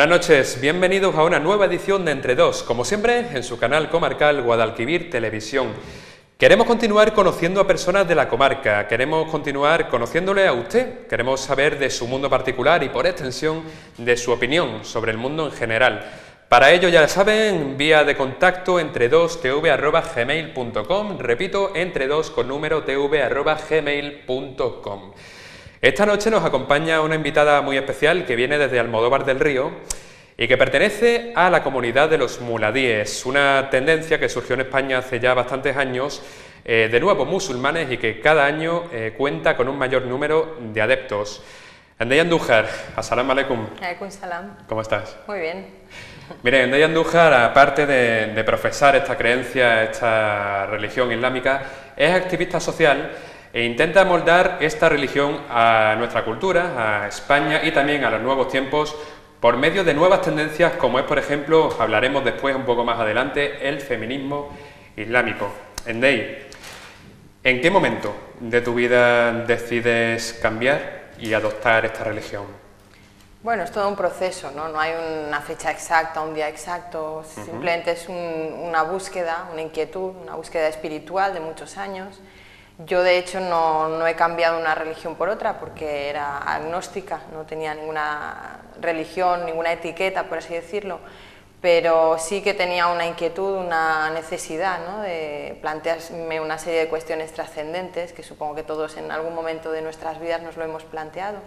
Buenas noches, bienvenidos a una nueva edición de Entre Dos, como siempre en su canal comarcal Guadalquivir Televisión. Queremos continuar conociendo a personas de la comarca, queremos continuar conociéndole a usted, queremos saber de su mundo particular y por extensión de su opinión sobre el mundo en general. Para ello, ya saben, vía de contacto entredostv@gmail.com, repito, entredos con número tv@gmail.com. Esta noche nos acompaña una invitada muy especial que viene desde Almodóvar del Río y que pertenece a la comunidad de los muladíes, una tendencia que surgió en España hace ya bastantes años, de nuevo musulmanes y que cada año cuenta con un mayor número de adeptos. Ndey Andújar, assalam alaikum. Alaikum salam. ¿Cómo estás? Muy bien. Mire, Ndey Andújar, aparte de profesar esta creencia, esta religión islámica, es activista social e intenta moldar esta religión a nuestra cultura, a España y también a los nuevos tiempos por medio de nuevas tendencias como es, por ejemplo, hablaremos después un poco más adelante, el feminismo islámico. Ndey, ¿en qué momento de tu vida decides cambiar y adoptar esta religión? Bueno, es todo un proceso, ¿no? No hay una fecha exacta, un día exacto, simplemente es una búsqueda, una inquietud, una búsqueda espiritual de muchos años. Yo, de hecho, no he cambiado una religión por otra porque era agnóstica, no tenía ninguna religión, ninguna etiqueta, por así decirlo, pero sí que tenía una inquietud, una necesidad, ¿no?, de plantearme una serie de cuestiones trascendentes, que supongo que todos en algún momento de nuestras vidas nos lo hemos planteado.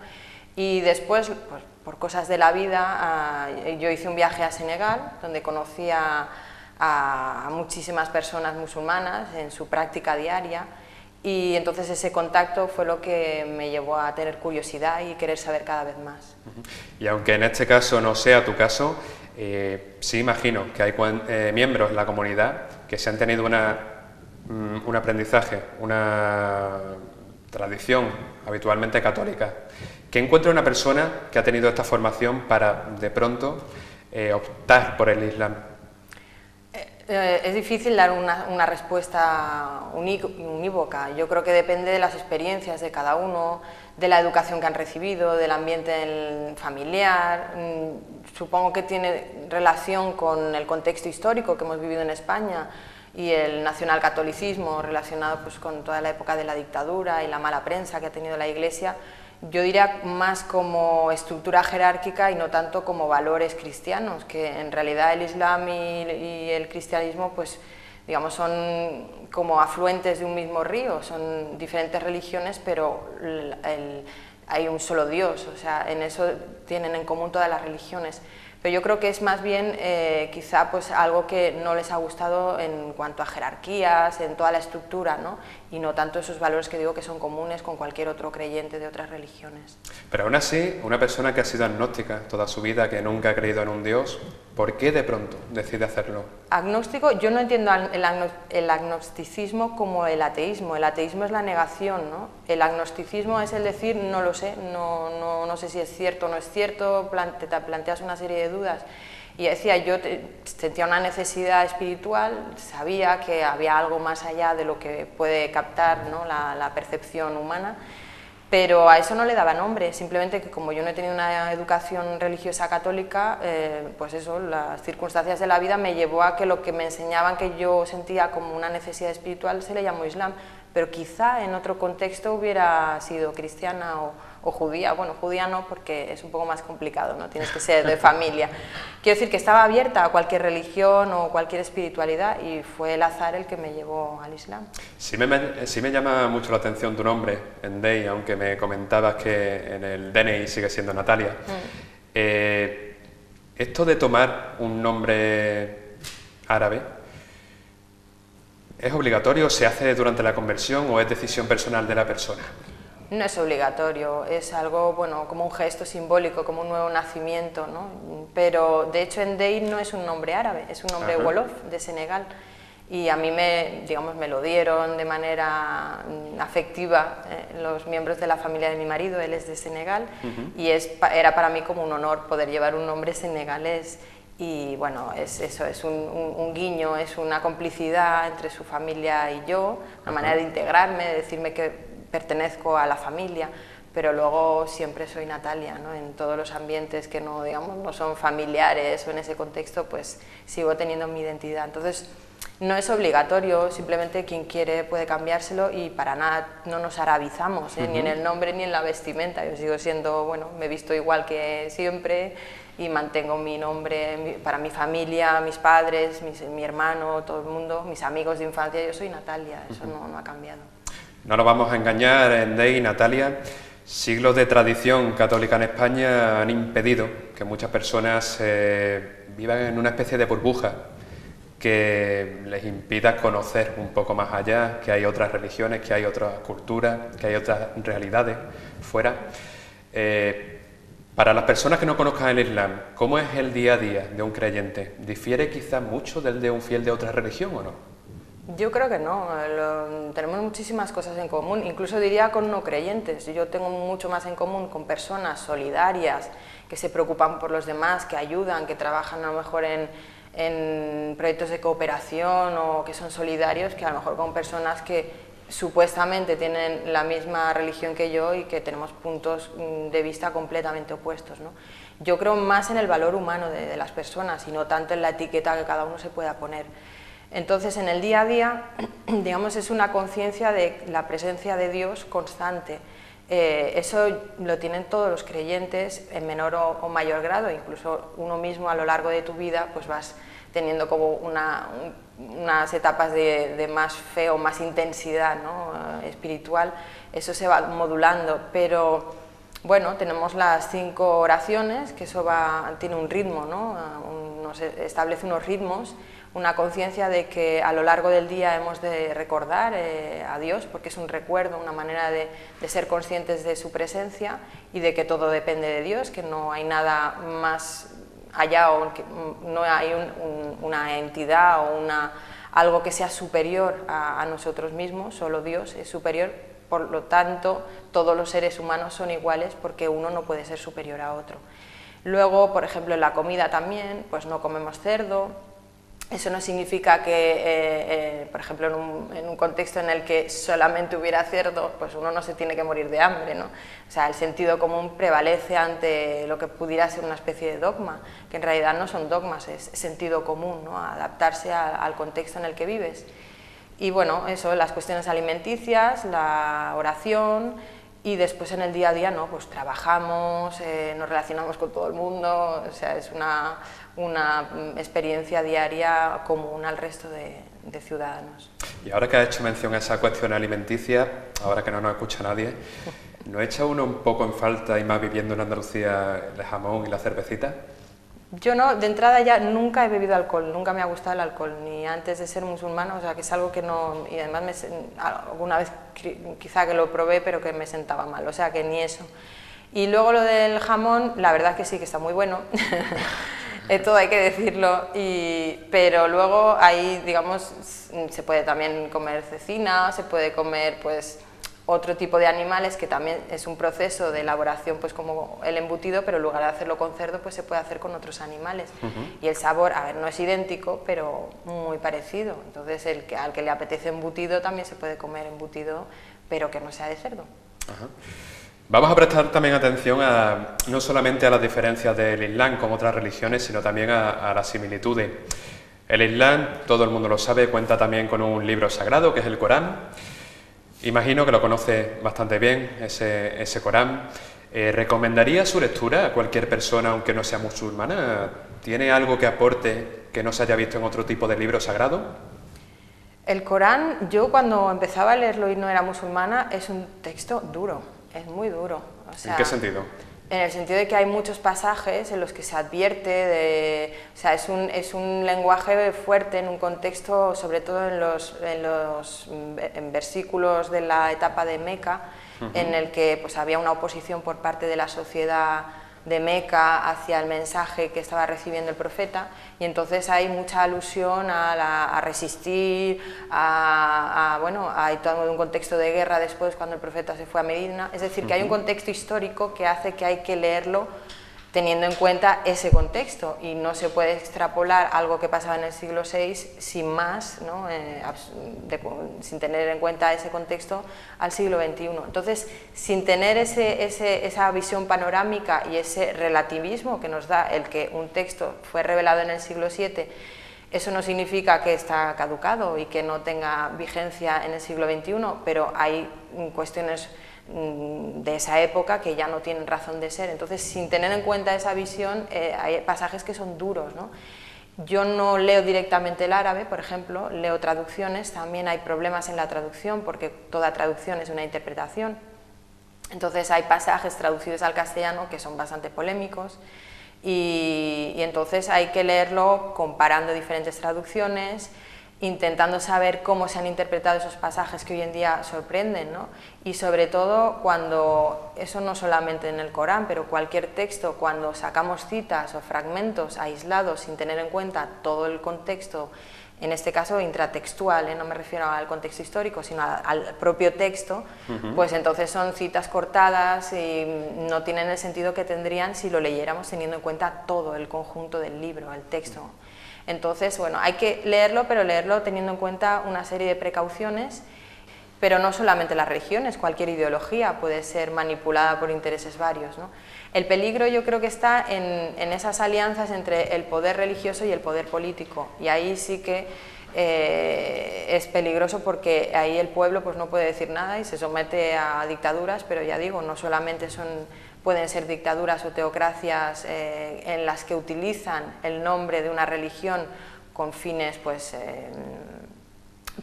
Y después, pues, por cosas de la vida, yo hice un viaje a Senegal, donde conocí a muchísimas personas musulmanas en su práctica diaria. Y entonces ese contacto fue lo que me llevó a tener curiosidad y querer saber cada vez más. Y aunque en este caso no sea tu caso, sí imagino que hay miembros de la comunidad que se han tenido un aprendizaje, una tradición habitualmente católica. ¿Qué encuentra una persona que ha tenido esta formación para de pronto optar por el Islam? Es difícil dar una respuesta unívoca. Yo creo que depende de las experiencias de cada uno, de la educación que han recibido, del ambiente familiar. Supongo que tiene relación con el contexto histórico que hemos vivido en España y el nacionalcatolicismo relacionado, pues, con toda la época de la dictadura y la mala prensa que ha tenido la Iglesia. Yo diría más como estructura jerárquica y no tanto como valores cristianos, que en realidad el Islam y el cristianismo, pues, digamos, son como afluentes de un mismo río, son diferentes religiones, pero hay un solo Dios, o sea, en eso tienen en común todas las religiones. Pero yo creo que es más bien quizá, pues, algo que no les ha gustado en cuanto a jerarquías, en toda la estructura, ¿no?, y no tanto esos valores que digo que son comunes con cualquier otro creyente de otras religiones. Pero aún así, una persona que ha sido agnóstica toda su vida, que nunca ha creído en un Dios, ¿por qué de pronto decide hacerlo? Agnóstico, yo no entiendo el agnosticismo como el ateísmo. El ateísmo es la negación, ¿no? El agnosticismo es el decir no lo sé, no sé si es cierto o no es cierto, te planteas una serie de dudas. Y decía, yo sentía una necesidad espiritual, sabía que había algo más allá de lo que puede captar, ¿no?, la percepción humana, pero a eso no le daba nombre, simplemente que como yo no he tenido una educación religiosa católica, pues eso, las circunstancias de la vida me llevó a que lo que me enseñaban que yo sentía como una necesidad espiritual se le llamó Islam, pero quizá en otro contexto hubiera sido cristiana o judía. Bueno, judía no, porque es un poco más complicado, ¿no?, tienes que ser de familia. Quiero decir que estaba abierta a cualquier religión o cualquier espiritualidad y fue el azar el que me llevó al Islam. Sí me llama mucho la atención tu nombre, Ndey, aunque me comentabas que en el DNI sigue siendo Natalia. Esto de tomar un nombre árabe, ¿es obligatorio? ¿Se hace durante la conversión o es decisión personal de la persona? No es obligatorio, es algo, bueno, como un gesto simbólico, como un nuevo nacimiento, ¿no? Pero de hecho Ndey no es un nombre árabe, es un nombre wolof de Senegal, y a mí me lo dieron de manera afectiva los miembros de la familia de mi marido, él es de Senegal, y era para mí como un honor poder llevar un nombre senegalés. Y bueno, eso es un guiño, es una complicidad entre su familia y yo, una manera de integrarme, de decirme que pertenezco a la familia, pero luego siempre soy Natalia, ¿no? En todos los ambientes que no, digamos, no son familiares o en ese contexto, pues sigo teniendo mi identidad. Entonces, no es obligatorio, simplemente quien quiere puede cambiárselo y para nada no nos arabizamos, ni en el nombre ni en la vestimenta. Yo sigo siendo, bueno, me he visto igual que siempre y mantengo mi nombre para mi familia, mis padres, mi hermano, todo el mundo, mis amigos de infancia. Yo soy Natalia, eso no ha cambiado. No nos vamos a engañar, Endei y Natalia. Siglos de tradición católica en España han impedido que muchas personas vivan en una especie de burbuja que les impida conocer un poco más allá, que hay otras religiones, que hay otras culturas, que hay otras realidades fuera. Para las personas que no conozcan el Islam, ¿cómo es el día a día de un creyente? ¿Difiere quizás mucho del de un fiel de otra religión o no? Yo creo que no, tenemos muchísimas cosas en común, incluso diría con no creyentes. Yo tengo mucho más en común con personas solidarias, que se preocupan por los demás, que ayudan, que trabajan a lo mejor en proyectos de cooperación o que son solidarios, que a lo mejor con personas que supuestamente tienen la misma religión que yo y que tenemos puntos de vista completamente opuestos, ¿no? Yo creo más en el valor humano de las personas y no tanto en la etiqueta que cada uno se pueda poner. Entonces, en el día a día, digamos, es una conciencia de la presencia de Dios constante. Eso lo tienen todos los creyentes en menor o mayor grado, incluso uno mismo a lo largo de tu vida pues vas teniendo como unas etapas de más fe o más intensidad, ¿no? Espiritual, eso se va modulando, pero bueno, tenemos las 5 oraciones, que eso tiene un ritmo, ¿no? Nos establece unos ritmos, una conciencia de que a lo largo del día hemos de recordar a Dios, porque es un recuerdo, una manera de ser conscientes de su presencia y de que todo depende de Dios, que no hay nada más allá, o que no hay una entidad o algo que sea superior a nosotros mismos, solo Dios es superior, por lo tanto todos los seres humanos son iguales porque uno no puede ser superior a otro. Luego, por ejemplo, en la comida también, pues no comemos cerdo. Eso no significa que, por ejemplo, en un contexto en el que solamente hubiera cerdo, pues uno no se tiene que morir de hambre, ¿no? O sea, el sentido común prevalece ante lo que pudiera ser una especie de dogma, que en realidad no son dogmas, es sentido común, ¿no? Adaptarse al contexto en el que vives. Y bueno, eso, las cuestiones alimenticias, la oración, y después en el día a día, ¿no? Pues trabajamos, nos relacionamos con todo el mundo, o sea, es una experiencia diaria común al resto de ciudadanos. Y ahora que has hecho mención a esa cuestión alimenticia, ahora que no nos escucha nadie, ¿no echa uno un poco en falta, y más viviendo en Andalucía, el jamón y la cervecita? Yo no, de entrada ya nunca he bebido alcohol, nunca me ha gustado el alcohol, ni antes de ser musulmana, o sea que es algo que no, y además alguna vez quizá que lo probé pero que me sentaba mal, o sea que ni eso. Y luego lo del jamón, la verdad que sí que está muy bueno, todo hay que decirlo, pero luego ahí, digamos, se puede también comer cecina, se puede comer pues otro tipo de animales, que también es un proceso de elaboración pues como el embutido, pero en lugar de hacerlo con cerdo pues se puede hacer con otros animales. Y el sabor, a ver, no es idéntico, pero muy parecido. Entonces al que le apetece embutido también se puede comer embutido, pero que no sea de cerdo. Ajá. Vamos a prestar también atención no solamente a las diferencias del Islam con otras religiones, sino también a las similitudes. El Islam, todo el mundo lo sabe, cuenta también con un libro sagrado, que es el Corán. Imagino que lo conoce bastante bien, ese Corán. ¿Recomendaría su lectura a cualquier persona, aunque no sea musulmana? ¿Tiene algo que aporte que no se haya visto en otro tipo de libro sagrado? El Corán, yo cuando empezaba a leerlo y no era musulmana, es un texto duro, es muy duro. O sea, ¿en qué sentido? En el sentido de que hay muchos pasajes en los que se advierte o sea, es un lenguaje fuerte en un contexto, sobre todo en versículos de la etapa de Meca, en el que pues había una oposición por parte de la sociedad de Meca hacia el mensaje que estaba recibiendo el profeta, y entonces hay mucha alusión a resistir, bueno, hay todo un contexto de guerra después cuando el profeta se fue a Medina, es decir, que hay un contexto histórico que hace que hay que leerlo teniendo en cuenta ese contexto, y no se puede extrapolar algo que pasaba en el siglo VI sin más, ¿no? Sin tener en cuenta ese contexto al siglo XXI. Entonces, sin tener esa visión panorámica y ese relativismo que nos da el que un texto fue revelado en el siglo VII, eso no significa que está caducado y que no tenga vigencia en el siglo XXI, pero hay cuestiones de esa época que ya no tienen razón de ser. Entonces, sin tener en cuenta esa visión, hay pasajes que son duros, ¿no? Yo no leo directamente el árabe, por ejemplo, leo traducciones, también hay problemas en la traducción porque toda traducción es una interpretación. Entonces hay pasajes traducidos al castellano que son bastante polémicos y entonces hay que leerlo comparando diferentes traducciones, intentando saber cómo se han interpretado esos pasajes que hoy en día sorprenden, ¿no? Y sobre todo cuando, eso no solamente en el Corán, pero cualquier texto, cuando sacamos citas o fragmentos aislados sin tener en cuenta todo el contexto, en este caso intratextual, no me refiero al contexto histórico, sino al propio texto, pues entonces son citas cortadas y no tienen el sentido que tendrían si lo leyéramos teniendo en cuenta todo el conjunto del libro, el texto. Entonces, bueno, hay que leerlo, pero leerlo teniendo en cuenta una serie de precauciones, pero no solamente las religiones, cualquier ideología puede ser manipulada por intereses varios, ¿no? El peligro yo creo que está en esas alianzas entre el poder religioso y el poder político, y ahí sí que es peligroso porque ahí el pueblo pues no puede decir nada y se somete a dictaduras, pero ya digo, no solamente pueden ser dictaduras o teocracias en las que utilizan el nombre de una religión con fines pues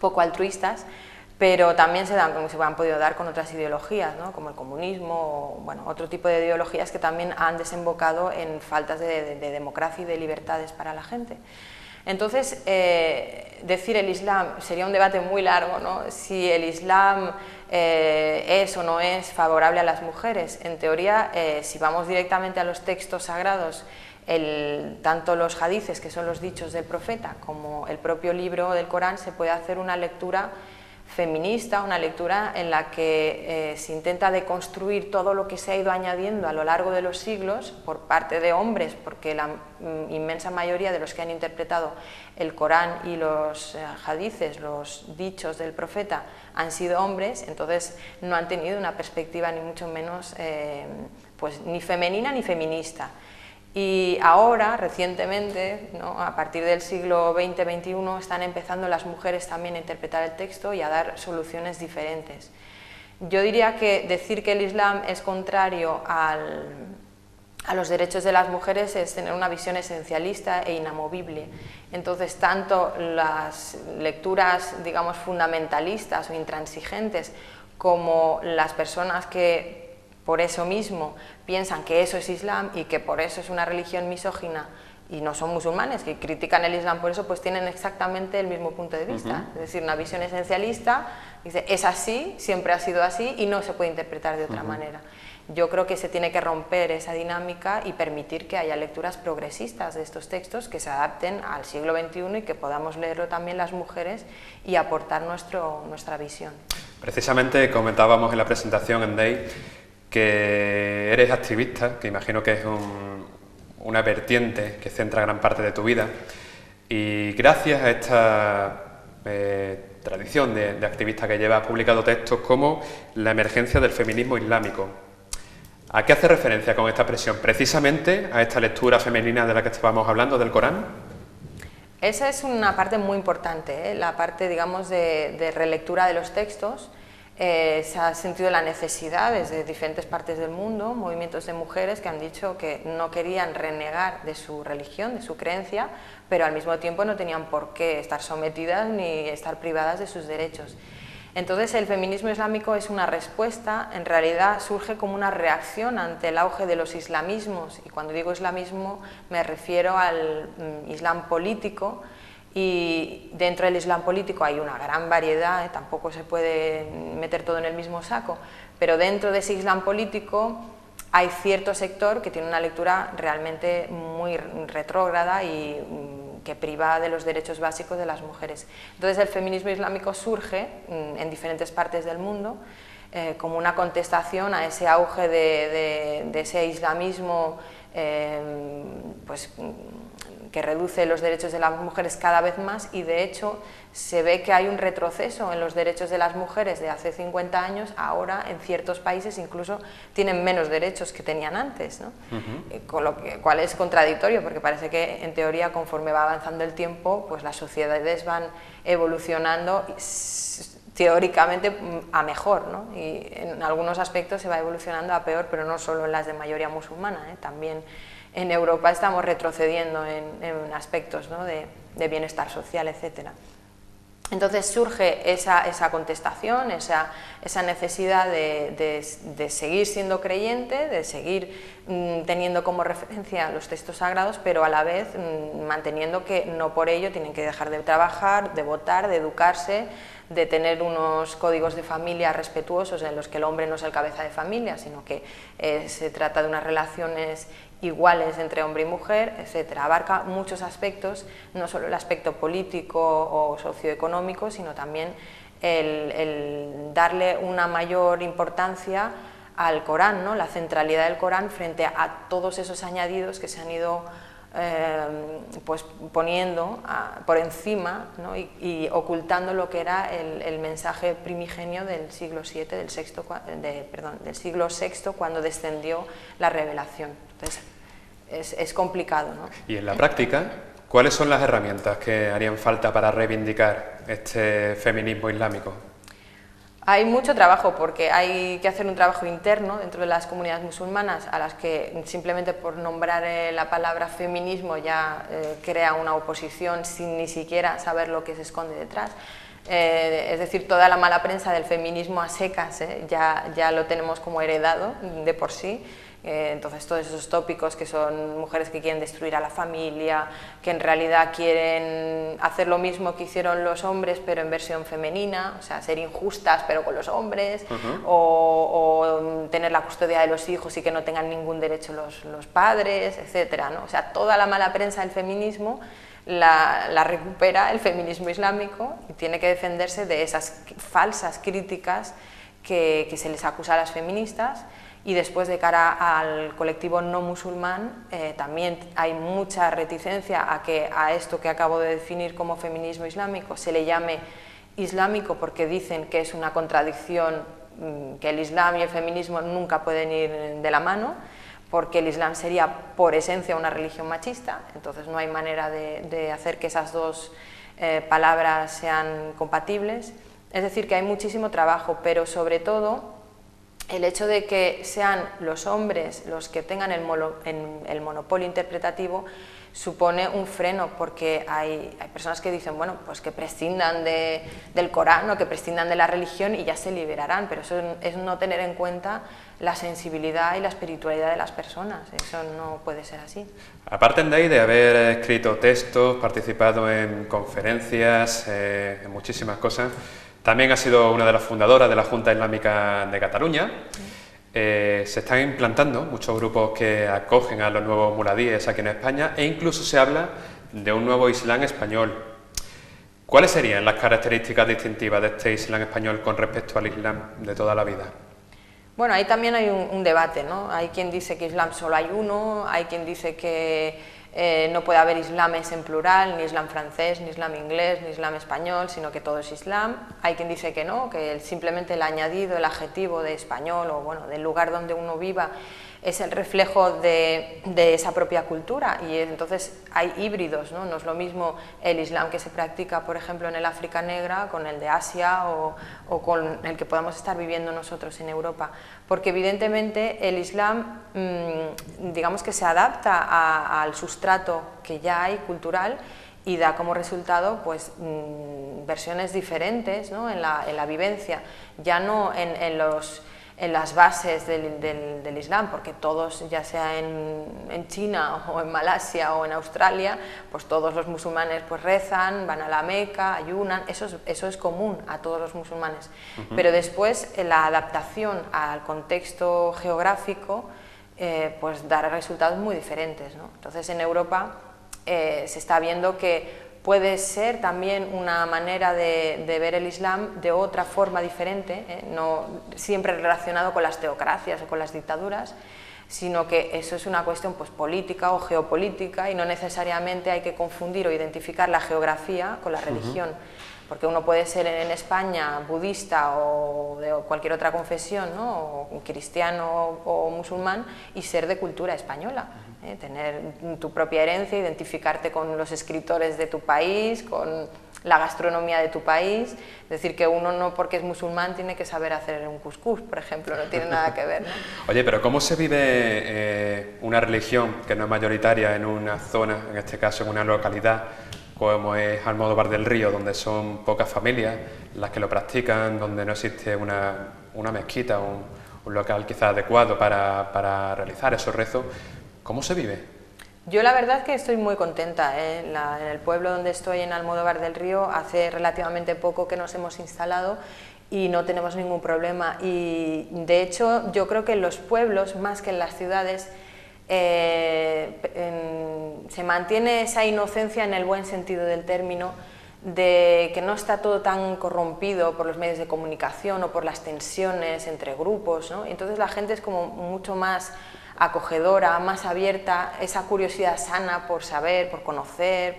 poco altruistas, pero también se han podido dar con otras ideologías, ¿no? Como el comunismo o bueno, otro tipo de ideologías que también han desembocado en faltas de democracia y de libertades para la gente. Entonces, decir el Islam sería un debate muy largo, ¿no? Si el Islam es o no es favorable a las mujeres. En teoría, si vamos directamente a los textos sagrados, tanto los hadices, que son los dichos del profeta, como el propio libro del Corán, se puede hacer una lectura feminista, una lectura en la que se intenta deconstruir todo lo que se ha ido añadiendo a lo largo de los siglos por parte de hombres, porque la inmensa mayoría de los que han interpretado el Corán y los hadices, los dichos del profeta, han sido hombres, entonces no han tenido una perspectiva ni mucho menos pues, ni femenina ni feminista. Y ahora, recientemente, ¿no? A partir del siglo XX-XXI, están empezando las mujeres también a interpretar el texto y a dar soluciones diferentes. Yo diría que decir que el Islam es contrario a los derechos de las mujeres es tener una visión esencialista e inamovible. Entonces, tanto las lecturas, digamos, fundamentalistas o intransigentes, como las personas que por eso mismo piensan que eso es Islam y que por eso es una religión misógina y no son musulmanes, que critican el Islam por eso, pues tienen exactamente el mismo punto de vista. Es decir, una visión esencialista, dice, es así, siempre ha sido así y no se puede interpretar de otra manera. Yo creo que se tiene que romper esa dinámica y permitir que haya lecturas progresistas de estos textos que se adapten al siglo XXI y que podamos leerlo también las mujeres y aportar nuestra visión. Precisamente comentábamos en la presentación en DEI que eres activista, que imagino que es una vertiente que centra gran parte de tu vida, y gracias a esta tradición de activista que lleva, has publicado textos como La emergencia del feminismo islámico. ¿A qué hace referencia con esta expresión? ¿Precisamente a esta lectura femenina de la que estábamos hablando, del Corán? Esa es una parte muy importante, la parte, digamos, de relectura de los textos. Se ha sentido la necesidad desde diferentes partes del mundo, movimientos de mujeres que han dicho que no querían renegar de su religión, de su creencia, pero al mismo tiempo no tenían por qué estar sometidas ni estar privadas de sus derechos. Entonces el feminismo islámico es una respuesta, en realidad surge como una reacción ante el auge de los islamismos, y cuando digo islamismo me refiero al islam político. Y dentro del Islam político hay una gran variedad, tampoco se puede meter todo en el mismo saco, pero dentro de ese Islam político hay cierto sector que tiene una lectura realmente muy retrógrada y que priva de los derechos básicos de las mujeres. Entonces el feminismo islámico surge en diferentes partes del mundo, como una contestación a ese auge de ese islamismo pues, que reduce los derechos de las mujeres cada vez más, y de hecho se ve que hay un retroceso en los derechos de las mujeres de hace 50 años, ahora en ciertos países incluso tienen menos derechos que tenían antes, ¿no? Con lo cual es contradictorio, porque parece que en teoría conforme va avanzando el tiempo, pues las sociedades van evolucionando teóricamente a mejor, ¿no? Y en algunos aspectos se va evolucionando a peor, pero no solo en las de mayoría musulmana, también en Europa estamos retrocediendo en aspectos, ¿no? de bienestar social, etcétera. Entonces surge esa contestación, esa necesidad de seguir siendo creyente, de seguir teniendo como referencia los textos sagrados, pero a la vez manteniendo que no por ello tienen que dejar de trabajar, de votar, de educarse, de tener unos códigos de familia respetuosos en los que el hombre no es el cabeza de familia, sino que se trata de unas relaciones iguales entre hombre y mujer, etcétera. Abarca muchos aspectos, no solo el aspecto político o socioeconómico, sino también el darle una mayor importancia al Corán, ¿no? La centralidad del Corán frente a todos esos añadidos que se han ido pues poniendo por encima, ¿no? y ocultando lo que era el mensaje primigenio del siglo VII, del siglo VI, cuando descendió la revelación. Entonces, es complicado, ¿no? Y en la práctica, ¿cuáles son las herramientas que harían falta para reivindicar este feminismo islámico? Hay mucho trabajo, porque hay que hacer un trabajo interno dentro de las comunidades musulmanas, a las que simplemente por nombrar la palabra feminismo ya crea una oposición sin ni siquiera saber lo que se esconde detrás. Es decir, toda la mala prensa del feminismo a secas ya lo tenemos como heredado de por sí. Entonces todos esos tópicos que son mujeres que quieren destruir a la familia, que en realidad quieren hacer lo mismo que hicieron los hombres pero en versión femenina, o sea, ser injustas pero con los hombres, o tener la custodia de los hijos y que no tengan ningún derecho los padres, etcétera, ¿no? O sea, toda la mala prensa del feminismo la recupera el feminismo islámico y tiene que defenderse de esas falsas críticas que se les acusa a las feministas. Y después, de cara al colectivo no musulmán, también hay mucha reticencia a que a esto que acabo de definir como feminismo islámico se le llame islámico, porque dicen que es una contradicción, que el islam y el feminismo nunca pueden ir de la mano, porque el islam sería por esencia una religión machista, entonces no hay manera de hacer que esas dos palabras sean compatibles. Es decir, que hay muchísimo trabajo, pero sobre todo el hecho de que sean los hombres los que tengan el monopolio interpretativo supone un freno, porque hay personas que dicen, bueno, pues que prescindan del Corán o que prescindan de la religión y ya se liberarán, pero eso es no tener en cuenta la sensibilidad y la espiritualidad de las personas, eso no puede ser así. Aparte de ahí de haber escrito textos, participado en conferencias, en muchísimas cosas, también ha sido una de las fundadoras de la Junta Islámica de Cataluña. Se están implantando muchos grupos que acogen a los nuevos muladíes aquí en España, e incluso se habla de un nuevo Islam español. ¿Cuáles serían las características distintivas de este Islam español con respecto al Islam de toda la vida? Bueno, ahí también hay un debate, ¿no? Hay quien dice que Islam solo hay uno, hay quien dice que no puede haber islames en plural, ni islam francés, ni islam inglés, ni islam español, sino que todo es islam. Hay quien dice que no, que simplemente el añadido, el adjetivo de español o bueno, del lugar donde uno viva es el reflejo de esa propia cultura, y entonces hay híbridos, ¿no? No es lo mismo el islam que se practica, por ejemplo, en el África Negra con el de Asia o con el que podamos estar viviendo nosotros en Europa, porque evidentemente el islam digamos que se adapta al sustrato que ya hay cultural y da como resultado pues versiones diferentes, ¿no? en la vivencia, ya no en las bases del Islam, porque todos, ya sea en China o en Malasia o en Australia, pues todos los musulmanes pues rezan, van a la Meca, ayunan, eso es común a todos los musulmanes. Pero después la adaptación al contexto geográfico pues dará resultados muy diferentes, ¿no? Entonces en Europa se está viendo que puede ser también una manera de ver el Islam de otra forma diferente, no siempre relacionado con las teocracias o con las dictaduras, sino que eso es una cuestión pues, política o geopolítica y no necesariamente hay que confundir o identificar la geografía con la religión. Porque uno puede ser en España budista o de cualquier otra confesión, ¿no? O cristiano o musulmán, y ser de cultura española, tener tu propia herencia, identificarte con los escritores de tu país, con la gastronomía de tu país. Es decir, que uno no porque es musulmán tiene que saber hacer un cuscús, por ejemplo, no tiene nada que ver, ¿no? Oye, pero ¿cómo se vive una religión que no es mayoritaria en una zona, en este caso en una localidad, como es Almodóvar del Río, donde son pocas familias las que lo practican, donde no existe una mezquita, un local quizás adecuado para realizar esos rezos? ¿Cómo se vive? Yo la verdad es que estoy muy contenta, en el pueblo donde estoy, en Almodóvar del Río, hace relativamente poco que nos hemos instalado y no tenemos ningún problema. Y de hecho yo creo que en los pueblos, más que en las ciudades, se mantiene esa inocencia en el buen sentido del término, de que no está todo tan corrompido por los medios de comunicación o por las tensiones entre grupos, ¿no? Entonces la gente es como mucho más acogedora, más abierta, esa curiosidad sana por saber, por conocer,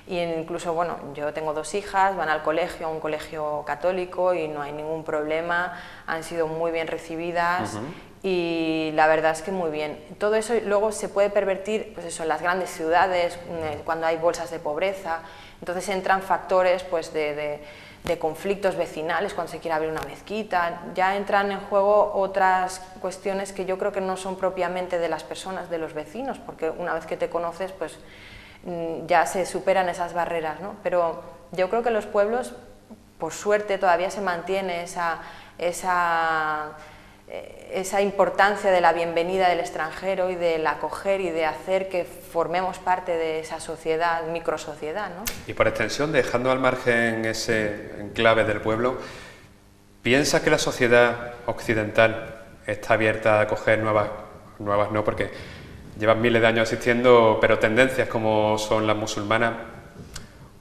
y incluso, bueno, yo tengo 2 hijas, van al colegio, a un colegio católico y no hay ningún problema, han sido muy bien recibidas. Y la verdad es que muy bien. Todo eso luego se puede pervertir, pues eso, en las grandes ciudades, cuando hay bolsas de pobreza, entonces entran factores pues de conflictos vecinales, cuando se quiere abrir una mezquita, ya entran en juego otras cuestiones que yo creo que no son propiamente de las personas, de los vecinos, porque una vez que te conoces, pues ya se superan esas barreras, ¿no? Pero yo creo que en los pueblos, por suerte, todavía se mantiene esa importancia de la bienvenida del extranjero y del acoger y de hacer que formemos parte de esa sociedad, microsociedad, ¿no? Y por extensión, dejando al margen ese enclave del pueblo, ¿piensas que la sociedad occidental está abierta a acoger nuevas no, porque llevan miles de años existiendo, pero tendencias como son las musulmanas,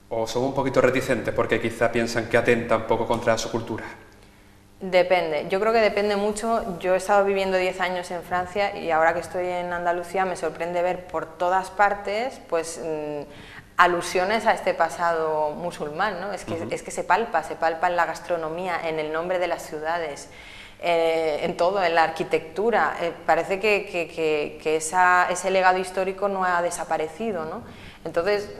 o son un poquito reticentes porque quizá piensan que atenta un poco contra su cultura? Depende, yo creo que depende mucho. Yo he estado viviendo 10 años en Francia y ahora que estoy en Andalucía me sorprende ver por todas partes pues alusiones a este pasado musulmán, ¿no? Es que se palpa en la gastronomía, en el nombre de las ciudades, en todo, en la arquitectura. Parece que ese legado histórico no ha desaparecido, ¿no? Entonces,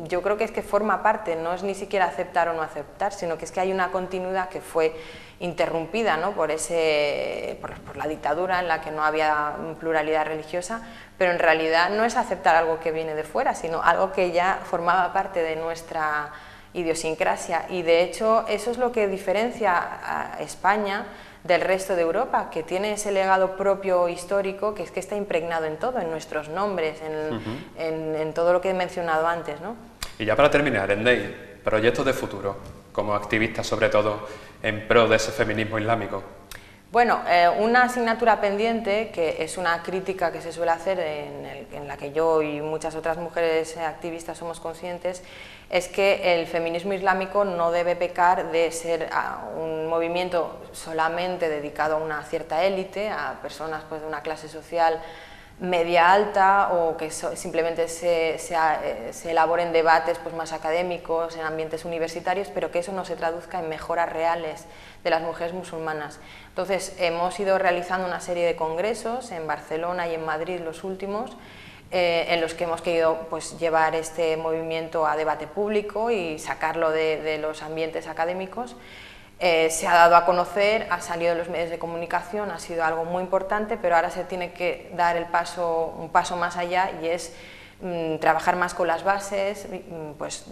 yo creo que es que forma parte, no es ni siquiera aceptar o no aceptar, sino que es que hay una continuidad que fue interrumpida, ¿no? por la dictadura en la que no había pluralidad religiosa, pero en realidad no es aceptar algo que viene de fuera, sino algo que ya formaba parte de nuestra idiosincrasia, y de hecho eso es lo que diferencia a España del resto de Europa, que tiene ese legado propio histórico, que es que está impregnado en todo, en nuestros nombres, en todo lo que he mencionado antes, ¿no? Y ya para terminar, Endey, proyectos de futuro, como activista sobre todo en pro de ese feminismo islámico. Bueno, una asignatura pendiente, que es una crítica que se suele hacer, en la que yo y muchas otras mujeres activistas somos conscientes, es que el feminismo islámico no debe pecar de ser un movimiento solamente dedicado a una cierta élite, a personas pues, de una clase social media alta, o que simplemente se elaboren debates pues, más académicos en ambientes universitarios, pero que eso no se traduzca en mejoras reales de las mujeres musulmanas. Entonces hemos ido realizando una serie de congresos en Barcelona y en Madrid, los últimos, en los que hemos querido pues, llevar este movimiento a debate público y sacarlo de los ambientes académicos. Se ha dado a conocer, ha salido en los medios de comunicación, ha sido algo muy importante, pero ahora se tiene que dar un paso más allá, y es trabajar más con las bases, pues,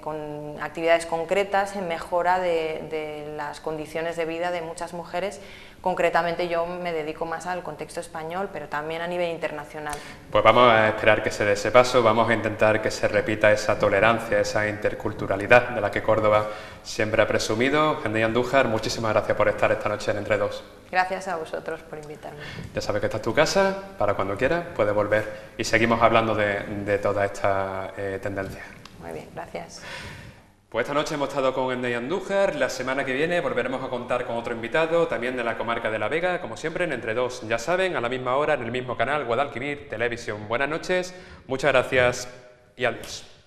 con actividades concretas en mejora de las condiciones de vida de muchas mujeres. Concretamente yo me dedico más al contexto español, pero también a nivel internacional. Pues vamos a esperar que se dé ese paso, vamos a intentar que se repita esa tolerancia, esa interculturalidad de la que Córdoba siempre ha presumido. Endey Andújar, muchísimas gracias por estar esta noche en Entre Dos. Gracias a vosotros por invitarme. Ya sabes que esta es tu casa, para cuando quieras puedes volver y seguimos hablando de toda esta tendencia. Muy bien, gracias. Pues esta noche hemos estado con Endey Andújar. La semana que viene volveremos a contar con otro invitado, también de la comarca de La Vega, como siempre, en Entre Dos, ya saben, a la misma hora, en el mismo canal, Guadalquivir Televisión. Buenas noches, muchas gracias y adiós.